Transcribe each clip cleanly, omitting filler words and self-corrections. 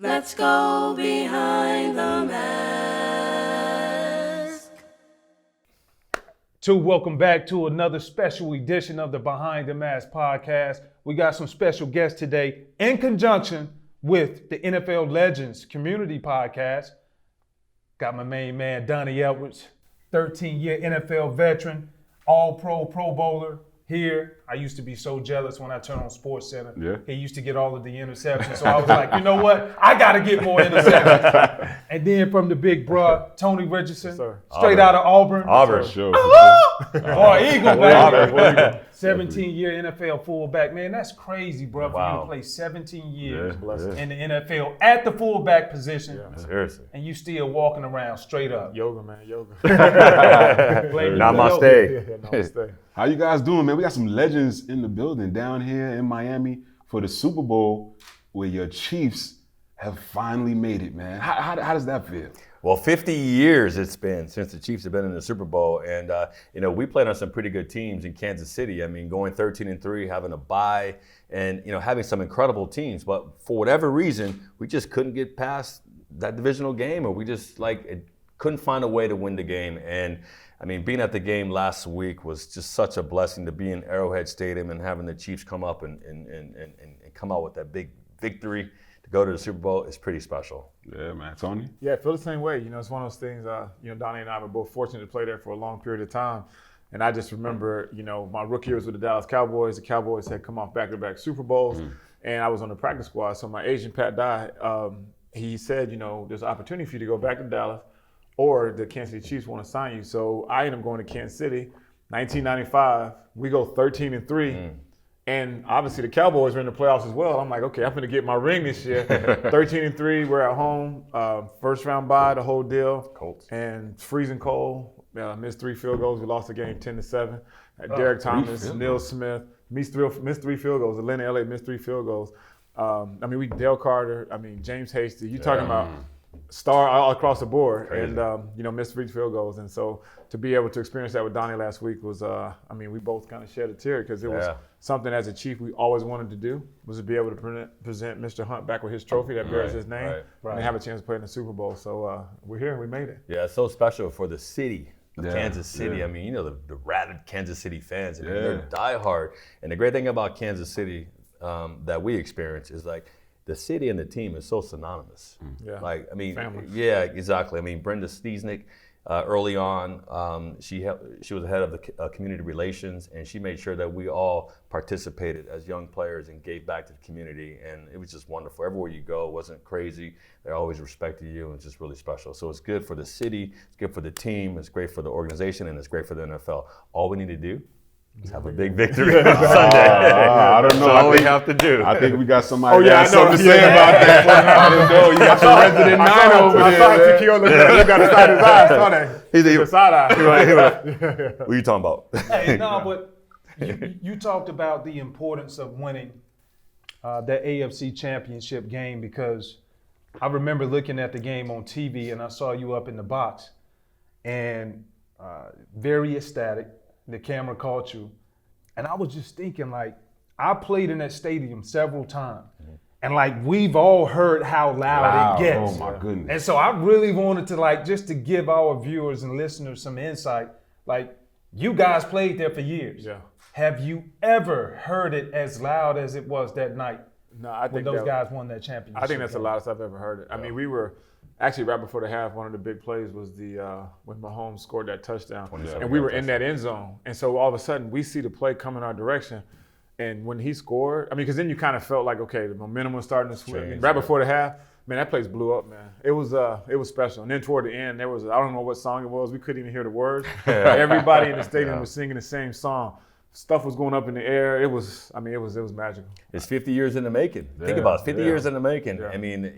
Let's go behind the mask. Welcome back to another special edition of the Behind the Mask podcast. We got some special guests today in conjunction with the NFL Legends Community Podcast. Got my main man, Donnie Edwards, 13-year NFL veteran, all-pro, Pro Bowler here. I used to be so jealous when I turned on SportsCenter. Yeah. He used to get all of the interceptions. So I was like, you know what? I got to get more interceptions. And then from the big bruh, Tony Richardson, straight out of Auburn. Auburn, sure. Boy, Eagle, baby. 17-year NFL fullback. Man, that's crazy, bro, for you to play 17 years in the NFL at the fullback position. Yeah. Seriously. And you still walking around straight up. Yoga, man, yoga. Namaste. How you guys doing, man? We got some legends in the building down here in Miami for the Super Bowl where your Chiefs have finally made it, man. How does that feel? Well, 50 years it's been since the Chiefs have been in the Super Bowl. And, we played on some pretty good teams in Kansas City. I mean, going 13-3, having a bye, and, having some incredible teams. But for whatever reason, we just couldn't get past that divisional game, or we just, couldn't find a way to win the game. And, I mean, being at the game last week was just such a blessing to be in Arrowhead Stadium and having the Chiefs come up and come out with that big victory. Go to the Super Bowl is pretty special. Yeah, man. Tony? Yeah, I feel the same way. It's one of those things, Donnie and I were both fortunate to play there for a long period of time. And I just remember, my rookie year was with the Dallas Cowboys. The Cowboys had come off back-to-back Super Bowls. And I was on the practice squad. So my agent, Pat Dye, he said, there's an opportunity for you to go back to Dallas, or the Kansas City Chiefs want to sign you. So I ended up going to Kansas City. 1995, we go 13-3. And obviously the Cowboys are in the playoffs as well. I'm like, okay, I'm going to get my ring this year. 13-3, we're at home. First round bye, the whole deal. Colts. And freezing cold. Missed 3 field goals. We lost the game 10-7. Derek Thomas, Neil Smith, missed 3 field goals. Atlanta, LA missed 3 field goals. Dale Carter, James Hasty. You talking about star all across the board. Crazy. And, missed 3 field goals. And so to be able to experience that with Donnie last week was, we both kind of shed a tear because it was something as a Chief we always wanted to do, was to be able to present Mr. Hunt back with his trophy that bears his name and have a chance to play in the Super Bowl. So we're here, we made it. Yeah, it's so special for the city of Kansas City. Yeah. The rabid Kansas City fans, they're diehard. And the great thing about Kansas City that we experience is the city and the team is so synonymous. Yeah. Family. Yeah, exactly. Brenda Stiesnick, early on, she was the head of the community relations, and she made sure that we all participated as young players and gave back to the community, and it was just wonderful. Everywhere you go, it wasn't crazy. They always respected you, and it's just really special. So it's good for the city, it's good for the team, it's great for the organization, and it's great for the NFL. All we need to do is have a big victory on Sunday. I don't know. That's all we have to do. I think we got somebody that has something to say about that. I don't know. You got some resident 9 over there. I saw Takeo look at you got to side his eyes, saw that. He's the side eye. What are you talking about? Hey, no, but you talked about the importance of winning that AFC Championship game, because I remember looking at the game on TV and I saw you up in the box and very ecstatic. The camera caught you. And I was just thinking, I played in that stadium several times. And we've all heard how loud it gets. Oh my goodness. And so I really wanted to just to give our viewers and listeners some insight. You guys played there for years. Yeah. Have you ever heard it as loud as it was that night? No, I think when those guys won that championship? I think that's the loudest I've ever heard it. We were actually right before the half. One of the big plays was when Mahomes scored that touchdown, and we were in that end zone. And so all of a sudden we see the play coming our direction. And when he scored, because then you kind of felt okay, the momentum was starting to swing. Right before the half, man, that place blew up, man. It was special. And then toward the end, there was, I don't know what song it was. We couldn't even hear the words. Everybody in the stadium was singing the same song. Stuff was going up in the air. It was magical. It's 50 years in the making. Think about it, 50 years in the making. Yeah.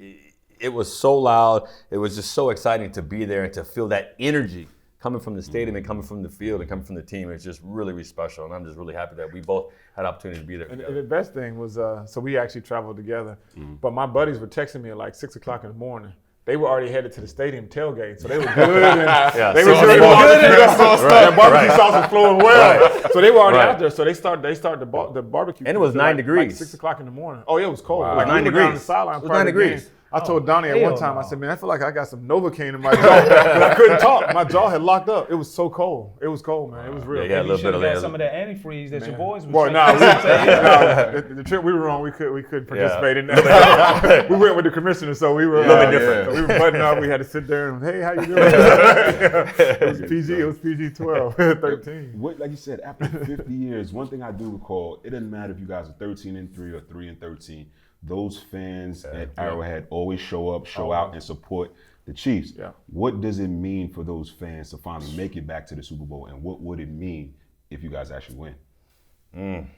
It was so loud. It was just so exciting to be there and to feel that energy coming from the stadium and coming from the field and coming from the team. It's just really, really special. And I'm just really happy that we both had opportunity to be there together. And the best thing was, so we actually traveled together, but my buddies were texting me at 6 o'clock in the morning. They were already headed to the stadium tailgate, so they were good. And they were good. The barbecue sauce was flowing well, so they were already out there. So they started the barbecue, and it was 9 degrees. 6 o'clock in the morning. Oh yeah, it was cold. Wow. Like 9 we were degrees. down the sideline. It was 9 degrees. I told Donnie at hell one time, no. I said, man, I feel like I got some Novocaine in my jaw, but I couldn't talk. My jaw had locked up. It was so cold. It was cold, man. It was real. Yeah, You little should bit have of got some of that antifreeze that your boys Well, were no, saying. the trip we were on, we couldn't participate in that. We went with the commissioner, so we were a little bit different. So we were buttoned up. We had to sit there and, hey, how you doing? It was PG. It was PG-12, 13. Like you said, after 50 years, one thing I do recall, it doesn't matter if you guys are 13-3 or 3-13. Those fans at Arrowhead always show out, and support the Chiefs. Yeah. What does it mean for those fans to finally make it back to the Super Bowl, and what would it mean if you guys actually win?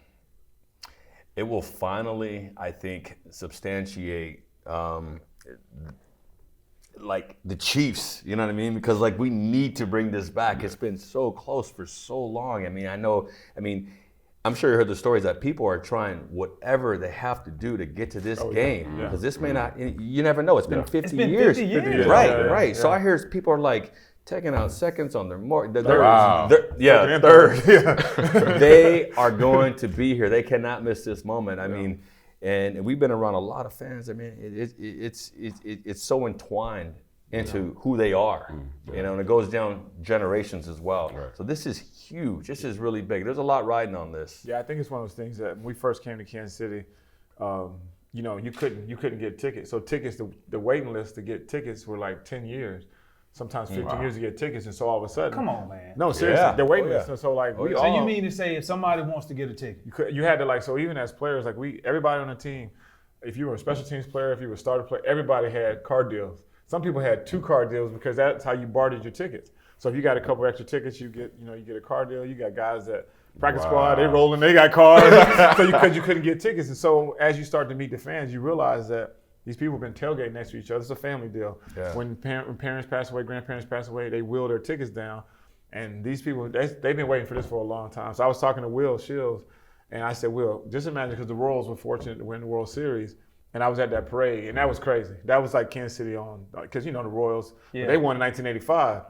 It will finally, I think, substantiate like the Chiefs, you know what I mean? Because like we need to bring this back. It's been so close for so long. I'm sure you heard the stories that people are trying whatever they have to do to get to this game. Because this may not, you never know. It's been 50 It's been years. 50 years. Right. Yeah. So I hear people are like taking out seconds on their third. They are going to be here. They cannot miss this moment. I mean, and we've been around a lot of fans. I mean, it's so entwined into who they are, and it goes down generations as well. Right. So this is huge. This is really big. There's a lot riding on this. Yeah, I think it's one of those things that when we first came to Kansas City, you couldn't get tickets. So tickets, the waiting list to get tickets were like 10 years. Sometimes 15 years to get tickets, and so all of a sudden, Come on, man. no, seriously, they're waiting lists. And so like So you mean to say if somebody wants to get a ticket? you had to so even as players, like everybody on the team, if you were a special teams player, if you were a starter player, everybody had car deals. Some people had 2 car deals because that's how you bartered your tickets. So if you got a couple extra tickets, you get a car deal. You got guys that practice squad, they rolling, they got cars, because you couldn't get tickets. And so as you start to meet the fans, you realize that these people have been tailgating next to each other. It's a family deal. Yeah. When parents pass away, grandparents pass away, they wheel their tickets down. And these people, they've been waiting for this for a long time. So I was talking to Will Shields, and I said, Will, just imagine, because the Royals were fortunate to win the World Series, and I was at that parade, and that was crazy. That was like Kansas City on, because the Royals, they won in 1985.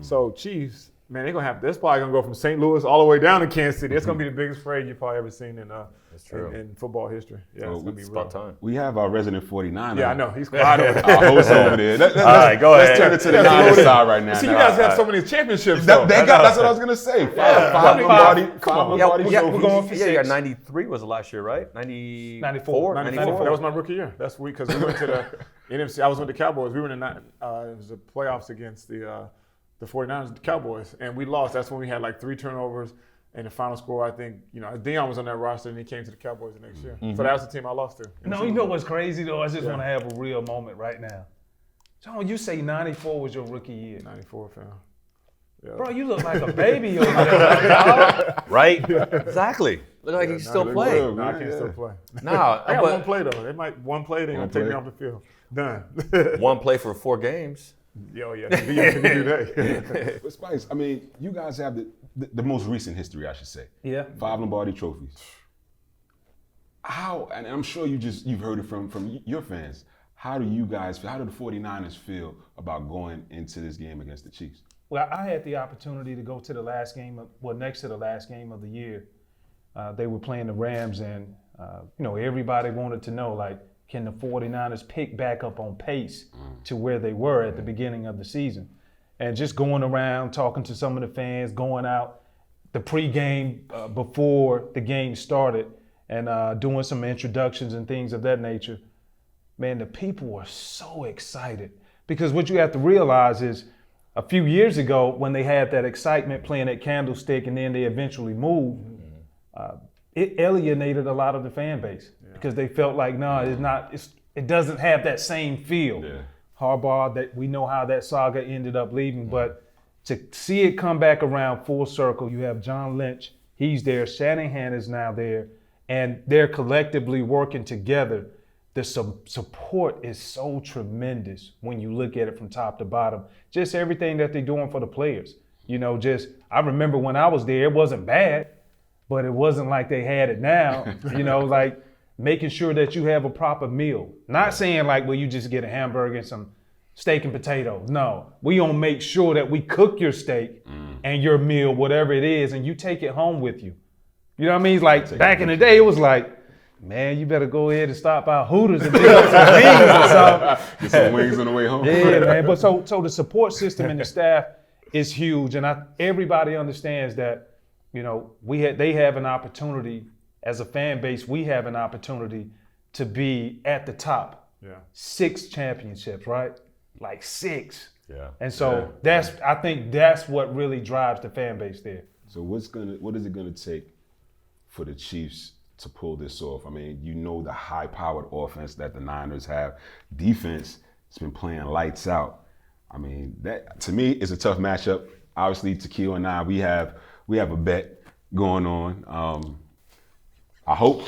So Chiefs, man, they're gonna have. That's probably gonna go from St. Louis all the way down to Kansas City. It's gonna be the biggest parade you've probably ever seen in football history. Yeah, it's gonna be about time. We have our resident 49er. Yeah, I know. He's quiet over there. Our host over there. All right, go ahead. Let's turn it to the Niners side right now. See, you guys have so many championships. Though. That's what I was gonna say. Five Lombardi trophies. We're going for 6. Yeah, 93 was the last year, right? 94. 94. That was my rookie year. That's because we went to the NFC. I was with the Cowboys. We were in the it was the playoffs against the 49ers, the Cowboys, and we lost. That's when we had like 3 turnovers, and the final score, I think, Deion was on that roster, and he came to the Cowboys the next year. So that was the team I lost to. No, you know what's crazy though? I just want to have a real moment right now. John, you say 94 was your rookie year. 94, fam. Yeah. Bro, you look like a baby over there. Right? Exactly. Look like he can still play. No, I can't still play. No, I got one play though. They might one play, they're gonna take me off the field. Done. one play for 4 games. Yo, yeah, you can do that. But Spikes, I mean, you guys have the most recent history, I should say. Yeah. 5 Lombardi trophies. How, and I'm sure you've heard it from your fans. How do you guys feel? How do the 49ers feel about going into this game against the Chiefs? Well, I had the opportunity to go to the last game, next to the last game of the year. They were playing the Rams, and everybody wanted to know, like, can the 49ers pick back up on pace to where they were at the beginning of the season? And just going around, talking to some of the fans, going out the pregame before the game started, and doing some introductions and things of that nature. Man, the people were so excited, because what you have to realize is a few years ago when they had that excitement playing at Candlestick and then they eventually moved, it alienated a lot of the fan base because they felt like, it doesn't have that same feel. Yeah. Harbaugh, that we know how that saga ended up leaving, but to see it come back around full circle, you have John Lynch, he's there, Shanahan is now there, and they're collectively working together. The support is so tremendous when you look at it from top to bottom. Just everything that they're doing for the players. I remember when I was there, it wasn't bad, but it wasn't like they had it now. Like making sure that you have a proper meal. Not saying like, well, you just get a hamburger and some steak and potatoes. No, we gonna make sure that we cook your steak and your meal, whatever it is, and you take it home with you. You know what I mean? Like back in the day, it was like, man, you better go ahead and stop by Hooters and pick up some wings or something. Get some wings on the way home. Yeah, man. But so the support system and the staff is huge, and everybody understands that. You know, they have an opportunity as a fan base. We have an opportunity to be at the top. Yeah. 6 championships, right? Like 6. Yeah. And so I think that's what really drives the fan base there. So what is it gonna take for the Chiefs to pull this off? I mean, you know the high-powered offense that the Niners have. Defense has been playing lights out. I mean, that to me is a tough matchup. Obviously, Takeo and I, we have a bet going on. I hope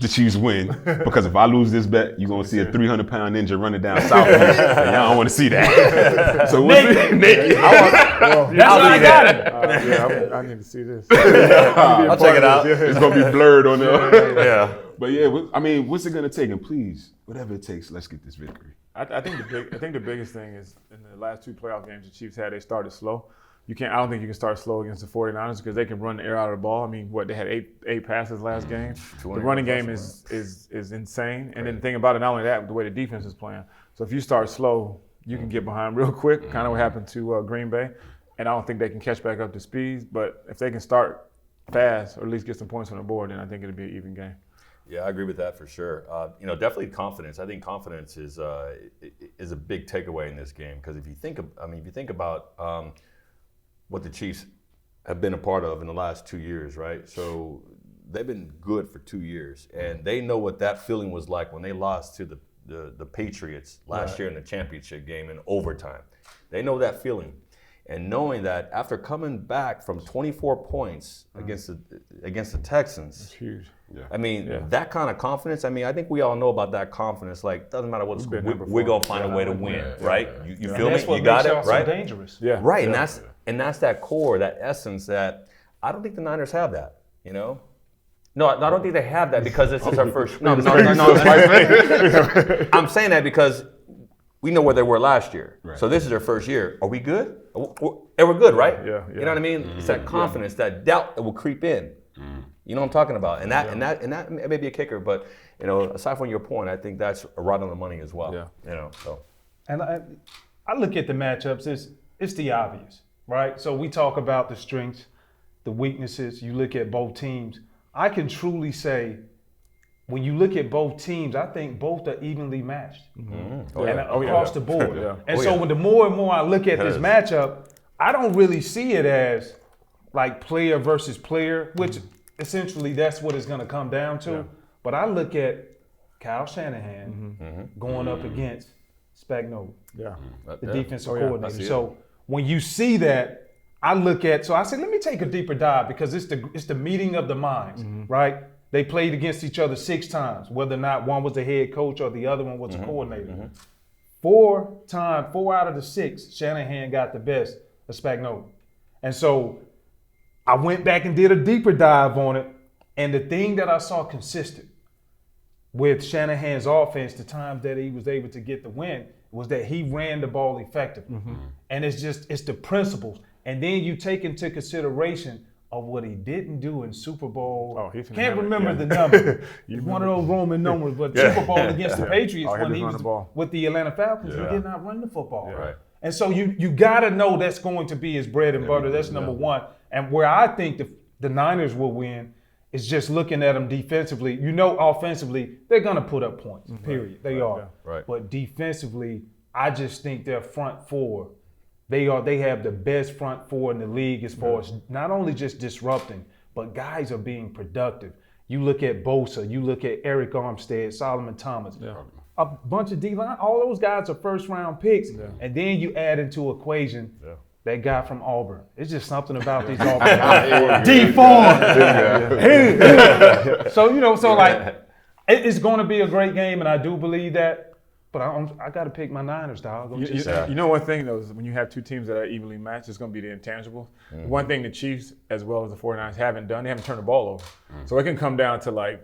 the Chiefs win, because if I lose this bet, you're gonna see a 300-pound ninja running down South Beach, and y'all don't want to see that. So naked. That's why I got it. I need to see this. I'll check it out. It's gonna be blurred on there. Yeah. But yeah, I mean, what's it gonna take? And please, whatever it takes, let's get this victory. I think the biggest thing is in the last 2 playoff games the Chiefs had, they started slow. I don't think you can start slow against the 49ers because they can run the air out of the ball. I mean, they had eight passes last game. The running game is insane. And then the thing about it, not only that, but the way the defense is playing. So if you start slow, you can get behind real quick, kind of what happened to Green Bay. And I don't think they can catch back up to speed. But if they can start fast, or at least get some points on the board, then I think it'll be an even game. Yeah, I agree with that for sure. Definitely confidence. I think confidence is a big takeaway in this game, because if you think about what the Chiefs have been a part of in the last 2 years, right? So they've been good for 2 years, and they know what that feeling was like when they lost to the Patriots last year in the championship game in overtime. They know that feeling. And knowing that after coming back from 24 points against the Texans, it's huge. Yeah. I mean, that kind of confidence, I think we all know about that confidence. Like, doesn't matter what score, we're going to find a way to win, right? You feel me? That's what You got makes it, y'all so right? dangerous. Yeah. Right, Yeah. and that's that core, that essence that I don't think the Niners have that, you know? No, I don't think they have that because this is our first. No. I'm saying that because we know where they were last year. Right. So this is their first year. Are we good? And we're good, right? Yeah. You know what I mean? It's that confidence, that doubt that will creep in. You know what I'm talking about? And that may be a kicker, but aside from your point, I think that's right on the money as well. Yeah. So. And I look at the matchups, it's the obvious, right? So we talk about the strengths, the weaknesses. You look at both teams. I can truly say, when you look at both teams, I think both are evenly matched, across the board. And so when the more and more I look at this matchup, I don't really see it as like player versus player, which essentially that's what it's going to come down to. Yeah. But I look at Kyle Shanahan going up against Spagnuolo, the defensive coordinator. So when you see that, I said, let me take a deeper dive, because it's the meeting of the minds, right? They played against each other 6 times, whether or not one was the head coach or the other one was a coordinator. 4 out of the 6, Shanahan got the best of Spagnuolo. And so I went back and did a deeper dive on it, and the thing that I saw consistent with Shanahan's offense, the times that he was able to get the win, was that he ran the ball effectively. And it's the principles. And then you take into consideration of what he didn't do in Super Bowl. Can't remember the number. One of those Roman numbers, but Super Bowl against the Patriots when he was with the Atlanta Falcons, he did not run the football. Right. And so you got to know that's going to be his bread and butter. That's number one. And where I think the Niners will win is just looking at them defensively. Offensively, they're going to put up points, period. They are. Right. But defensively, I just think their front four, they have the best front four in the league as far as not only just disrupting, but guys are being productive. You look at Bosa, you look at Eric Armstead, Solomon Thomas, a bunch of D-line. All those guys are first-round picks. And then you add into equation that guy from Auburn. It's just something about these Auburn guys. D-Farm. So, it's going to be a great game, and I do believe that. But I got to pick my Niners, dog. You know one thing, though, is when you have 2 teams that are evenly matched, it's going to be the intangibles. One thing the Chiefs, as well as the 49ers, haven't done, they haven't turned the ball over. So it can come down to,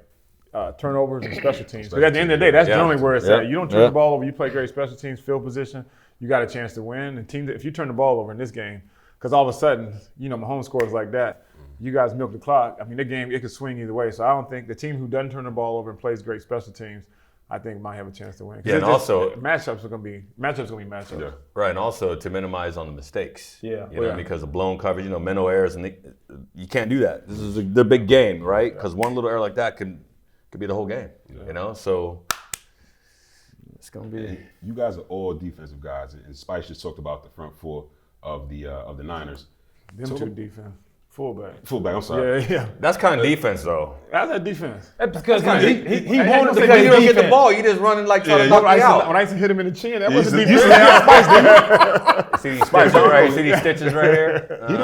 turnovers and special teams. But at the end of the day, that's generally where it's at. You don't turn the ball over, you play great special teams, field position, you got a chance to win. And teams, if you turn the ball over in this game, because all of a sudden, Mahomes scores like that, you guys milk the clock. I mean, the game, it could swing either way. So I don't think the team who doesn't turn the ball over and plays great special teams, I think might have a chance to win. Yeah, and also matchups are gonna be matchups. Yeah. right, and also to minimize on the mistakes. Yeah. You know, because of blown coverage, mental errors, and you can't do that. This is the big game, right? Because one little error like that could be the whole game. So it's gonna be. You guys are all defensive guys, and Spikes just talked about the front four of the Niners. Them two defense. Fullback, I'm sorry. Yeah. That's kind of defense, though. That's a defense. That's because he wanted to Because play you don't get the defense. ball, you just running like trying to knock me out. When I used to hit him in the chin, that Yeah, wasn't you defense. See these stitches right here? See these stitches right here? He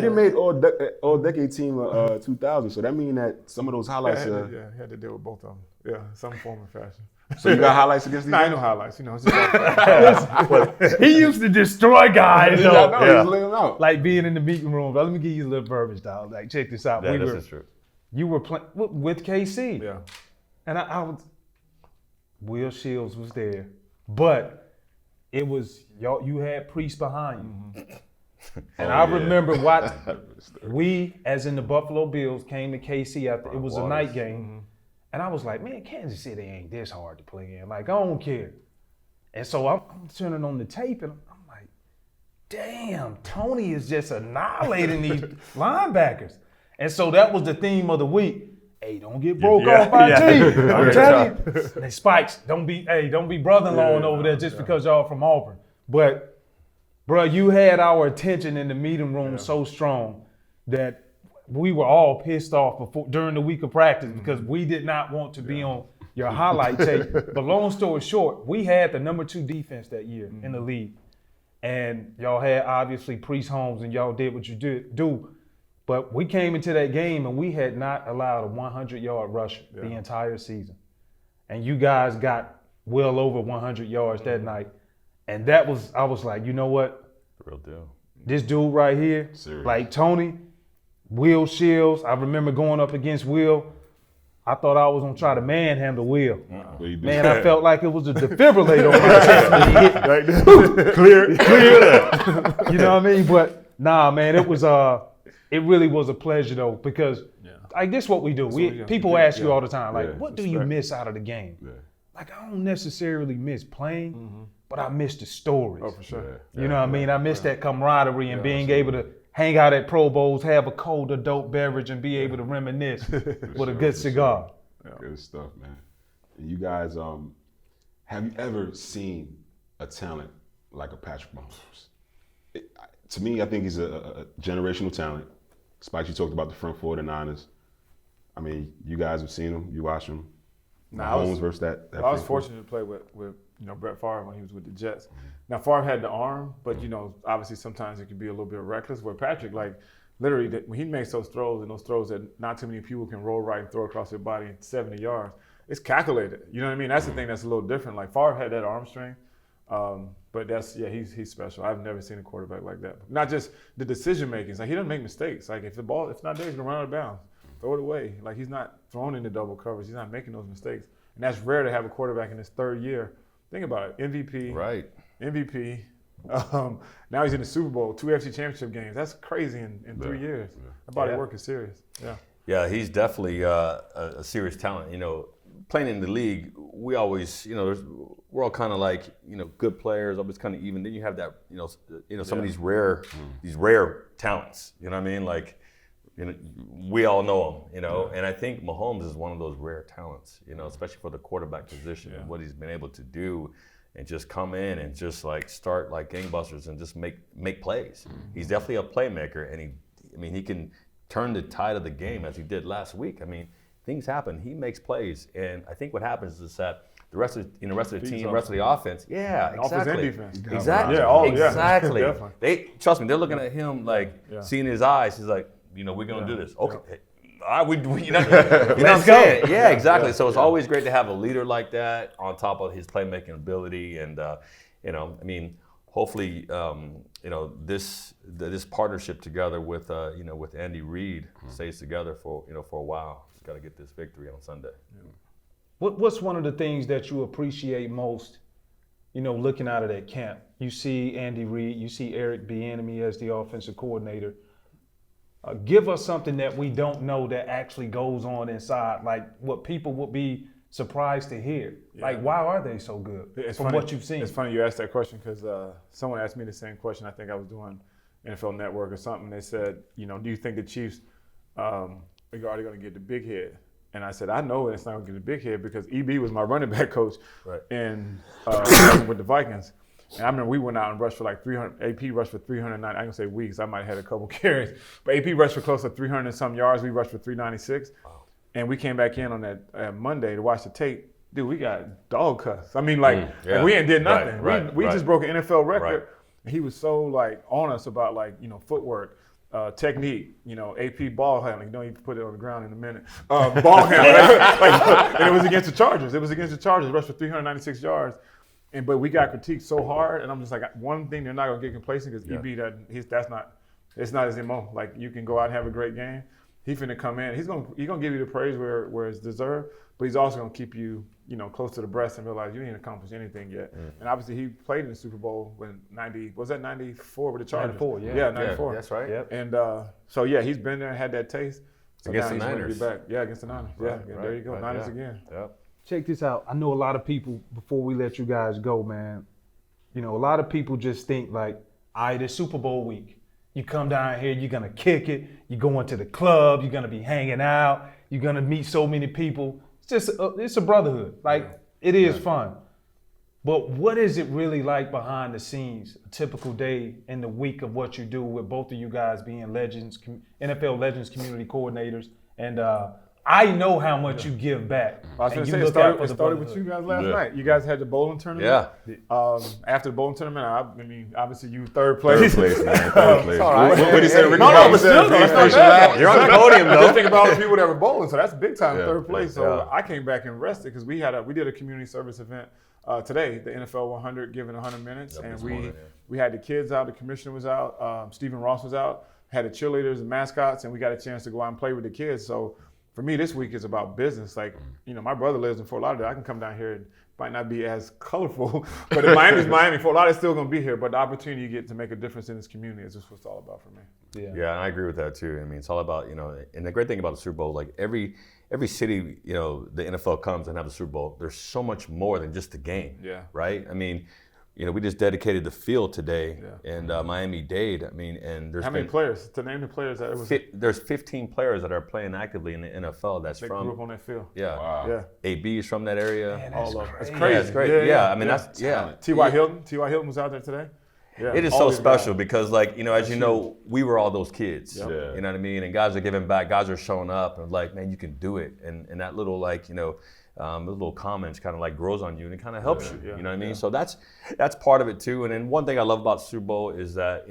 done made all decade team 2000. So that mean that some of those highlights. He had to deal with both of them. Yeah, some form of fashion. So you got highlights against these? Nah, ain't no highlights. It's just He used to destroy guys, though. I know, he was laying them out. Like being in the meeting room. Let me give you a little verbiage, dog. Like, check this out. Yeah, this is true. You were playing with KC. yeah. And I was, Will Shields was there. But it was, y'all. You had Priest behind you. And I remember we, as in the Buffalo Bills, came to KC after it was a night game. And I was like, man, Kansas City ain't this hard to play in. Like, I don't care. And so I'm turning on the tape and I'm like, damn, Tony is just annihilating these linebackers. And so that was the theme of the week. Hey, don't get broke off by team. I'm telling you. Hey, Spikes, don't be brother-in-law over there just because y'all from Auburn. But, bro, you had our attention in the meeting room so strong that we were all pissed off during the week of practice because we did not want to be on your highlight tape. But long story short, we had the number 2 defense that year in the league. And y'all had obviously Priest Holmes and y'all did what you do. But we came into that game and we had not allowed a 100-yard rush the entire season. And you guys got well over 100 yards that night. And I was like, you know what? Real deal. This dude right here, like Tony, Will Shields. I remember going up against Will. I thought I was gonna try to manhandle Will. Man, I felt like it was a defibrillator on my chest when he hit. Clear. You know what I mean? But nah, man, it really was a pleasure though, because like this is what we do. People ask you all the time, like, what do you miss out of the game? Yeah. Like, I don't necessarily miss playing, but I miss the stories. Oh, for sure. You know what I mean? I miss that camaraderie and being able to hang out at Pro Bowls, have a cold adult beverage, and be able to reminisce with a good cigar. Good stuff, man. And you guys, have you ever seen a talent like a Patrick Mahomes? To me, I think he's a generational talent. Spike, you talked about the front four of the Niners. I mean, you guys have seen him. You watch him. Mahomes versus that. I was fortunate to play with Brett Favre when he was with the Jets. Now, Favre had the arm, but, obviously sometimes it can be a little bit reckless. Where Patrick, like, literally, when he makes those throws, and those throws that not too many people can roll right and throw across their body 70 yards, it's calculated. You know what I mean? That's the thing that's a little different. Like, Favre had that arm strength, but he's special. I've never seen a quarterback like that. Not just the decision making. It's like, he doesn't make mistakes. Like, if the ball, if it's not there, he's going to run out of bounds. Throw it away. Like, he's not throwing into double coverage. He's not making those mistakes. And that's rare to have a quarterback in his third year. Think about it. MVP. Right. MVP. Now he's in the Super Bowl, 2 AFC Championship games. That's crazy in 3 years. That body work is serious. Yeah. Yeah, he's definitely a serious talent. Playing in the league, we always, we're all kind of like, good players, always kind of even. Then you have that, some of these rare talents. You know what I mean? Like, we all know him, and I think Mahomes is one of those rare talents, especially for the quarterback position and what he's been able to do and just come in and just like start like gangbusters and just make plays. He's definitely a playmaker, and he can turn the tide of the game as he did last week. I mean, things happen. He makes plays, and I think what happens is that the rest of the team, the rest of the offense, exactly. Offense and defense. Exactly. Exactly. Definitely. Trust me, they're looking at him like seeing his eyes. He's like, we're gonna do this. Okay. Let's go. Yeah, exactly. So it's always great to have a leader like that on top of his playmaking ability, and hopefully, this partnership together with with Andy Reid stays together for a while. Just got to get this victory on Sunday. What's one of the things that you appreciate most, looking out of that camp? You see Andy Reid, you see Eric Bieniemy as the offensive coordinator. Give us something that we don't know that actually goes on inside, like what people would be surprised to hear. Like, why are they so good from what you've seen? It's funny you asked that question because someone asked me the same question. I think I was doing NFL Network or something. They said, do you think the Chiefs are already going to get the big head? And I said, I know it's not going to get the big head because EB was my running back coach in with the Vikings. And I remember we went out and rushed for like 300. AP rushed for 309. I ain't gonna say weeks. I might have had a couple carries, but AP rushed for close to 300 and some yards. We rushed for 396, and we came back in on that Monday to watch the tape. Dude, we got dog cuss. I mean, like we ain't did nothing. We just broke an NFL record. And he was so like on us about like footwork, technique. AP ball handling. You put it on the ground in a minute. Ball handling. And it was against the Chargers. Rushed for 396 yards. But we got critiqued so hard, and I'm just like, one thing they're not gonna get complacent because it's not his MO. Like you can go out and have a great game. He's finna come in. He's gonna give you the praise where it's deserved, but he's also gonna keep you close to the breast and realize you ain't accomplished anything yet. And obviously he played in the Super Bowl when 94 with the Chargers. 94, yeah. Yeah, 94. That's right. Yep. And so he's been there, had that taste. So Against now the he's ready to Niners. be back. Yeah, against the Niners. There you go. Niners again. Yep. Check this out. I know a lot of people, before we let you guys go, man, a lot of people just think like, all right, it's Super Bowl week. You come down here, you're going to kick it. You're going to the club. You're going to be hanging out. You're going to meet so many people. It's a brotherhood. Like, it is fun. But what is it really like behind the scenes, a typical day in the week of what you do with both of you guys being Legends, NFL Legends community coordinaters? And I know how much you give back. I was going to say, it started with you guys last night. You guys had the bowling tournament. Yeah. After the bowling tournament, I mean, obviously you third place. Third place, man. Third place. All right. What did he say? Ricky No, Bobby but still, said, that's not bad. You're on the podium, though. Just think about all the people that were bowling, so that's big time, Yeah, third place. So yeah. I came back and rested because we did a community service event today, the NFL 100, giving 100 minutes, and we had the kids out, the commissioner was out, Stephen Ross was out, had the cheerleaders and mascots, and we got a chance to go out and play with the kids. So for me, this week is about business. Like, my brother lives in Fort Lauderdale. I can come down here. It might not be as colorful, but if Miami's Miami, Fort Lauderdale's still going to be here. But the opportunity you get to make a difference in this community is just what it's all about for me. Yeah, and I agree with that too. I mean, it's all about, and the great thing about the Super Bowl, like every city, the NFL comes and have the Super Bowl. There's so much more than just the game. Yeah. Right? I mean, we just dedicated the field today, and Miami-Dade. I mean, and there's how many players? To name the players that it was. There's 15 players that are playing actively in the NFL. That's They from grew up on that field. Yeah. Wow. Yeah. AB is from that area. Man, All of crazy. It's crazy. Yeah, it's great. Yeah, I mean Talent. that's T.Y. Hilton. T.Y. Hilton was out there today. Yeah. It is All so these special guys. because, like, as you know, we were all those kids. Yeah. You know what I mean? And guys are giving back. Guys are showing up and like, man, you can do it. And that little, like, little comments kind of like grows on you and it kind of helps you. You know what I mean? So that's part of it too. And then one thing I love about Super Bowl is that,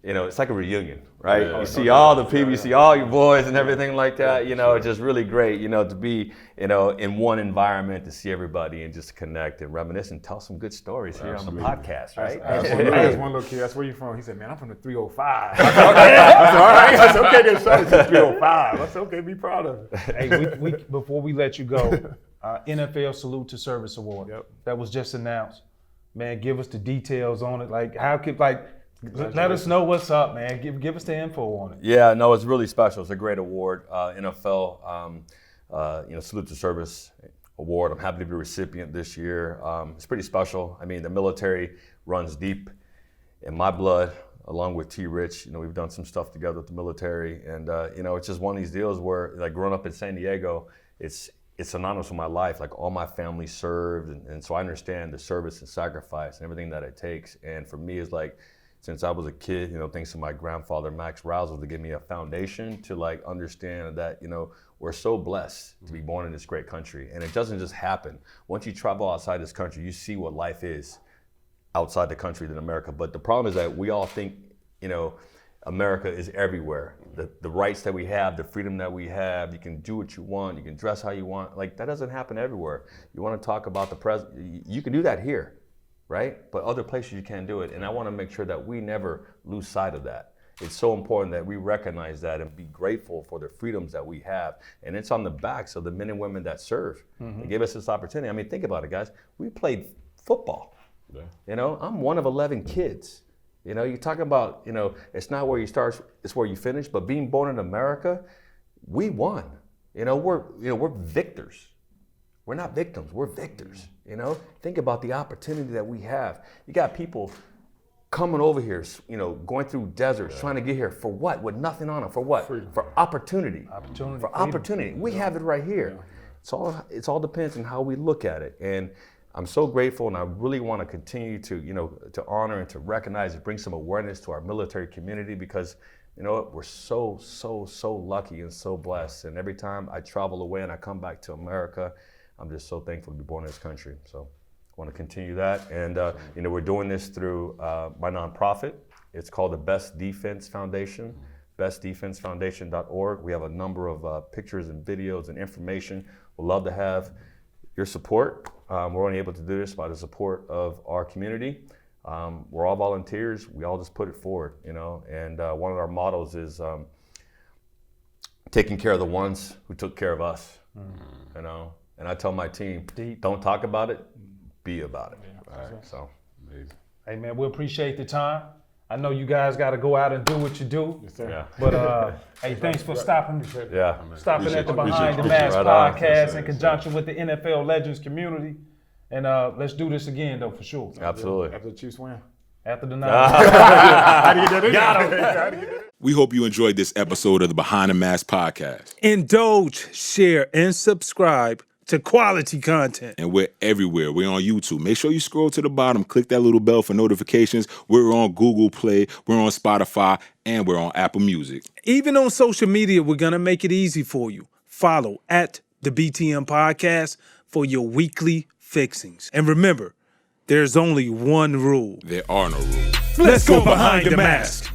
it's like a reunion, right? Yeah. You see all the people, you see all your boys and everything like that. It's just really great, to be, in one environment, to see everybody and just connect and reminisce and tell some good stories here on the podcast, right? There's one little kid. That's where you from. He said, "Man, I'm from the 305." I said, "Okay." I said, "All right." I said, "Okay, get started." He said, 305. I said, "Okay, be proud of it." Hey, we before we let you go, NFL Salute to Service Award. Yep. That was just announced. Man, give us the details on it. Like, let us know what's up, man. Give us the info on it. Yeah, no, it's really special. It's a great award. NFL, Salute to Service Award. I'm happy to be a recipient this year. It's pretty special. I mean, the military runs deep in my blood, along with T. Rich. We've done some stuff together with the military, and it's just one of these deals where, like, growing up in San Diego, it's synonymous with my life. Like, all my family served, and so I understand the service and sacrifice and everything that it takes. And for me, it's like, since I was a kid, thanks to my grandfather, Max Rousel, to give me a foundation to, like, understand that, we're so blessed to be born in this great country. And it doesn't just happen. Once you travel outside this country, you see what life is outside the country than America. But the problem is that we all think, America is everywhere. The rights that we have, the freedom that we have, you can do what you want, you can dress how you want. Like, that doesn't happen everywhere. You want to talk about the president, you can do that here. Right? But other places you can't do it. And I want to make sure that we never lose sight of that. It's so important that we recognize that and be grateful for the freedoms that we have. And it's on the backs of the men and women that serve and give us this opportunity. I mean, think about it, guys. We played football. Yeah. I'm one of 11 kids. You know, you talk about, you know, it's not where you start, it's where you finish. But being born in America, we won. You know, we're victors. We're not victims. We're victors. You know, think about the opportunity that we have. You got people coming over here, you know, going through deserts, trying to get here for what? With nothing on them. For what? Freedom. For opportunity. Opportunity. For opportunity. We have it right here. It's all depends on how we look at it. And I'm so grateful, and I really want to continue to, you know, to honor and to recognize and bring some awareness to our military community, because, you know, we're so lucky and so blessed. And every time I travel away and I come back to America, I'm just so thankful to be born in this country. So I want to continue that. And, you know, we're doing this through my nonprofit. It's called the Best Defense Foundation, bestdefensefoundation.org. We have a number of pictures and videos and information. We'd love to have your support. We're only able to do this by the support of our community. We're all volunteers. We all just put it forward, you know. And one of our mottos is taking care of the ones who took care of us, you know. And I tell my team, don't talk about it, be about it. All right. So, Amazing. Hey, man, we appreciate the time. I know you guys got to go out and do what you do. Yes, sir. yeah, But hey, thanks for stopping yeah. at the Appreciate Behind the you. Mask Right on. podcast in conjunction with the NFL Legends community. And let's do this again, though, for sure. Absolutely. After the Chiefs win. After the night. How do you get it? Got him. We hope you enjoyed this episode of the Behind the Mask podcast. Indulge, share, and subscribe to quality content. And we're everywhere. We're on YouTube. Make sure you scroll to the bottom, click that little bell for notifications. We're on Google Play, we're on Spotify, and we're on Apple Music. Even on social media, we're going to make it easy for you. Follow at the BTM Podcast for your weekly fixings. And remember, there's only one rule. There are no rules. Let's go behind the mask.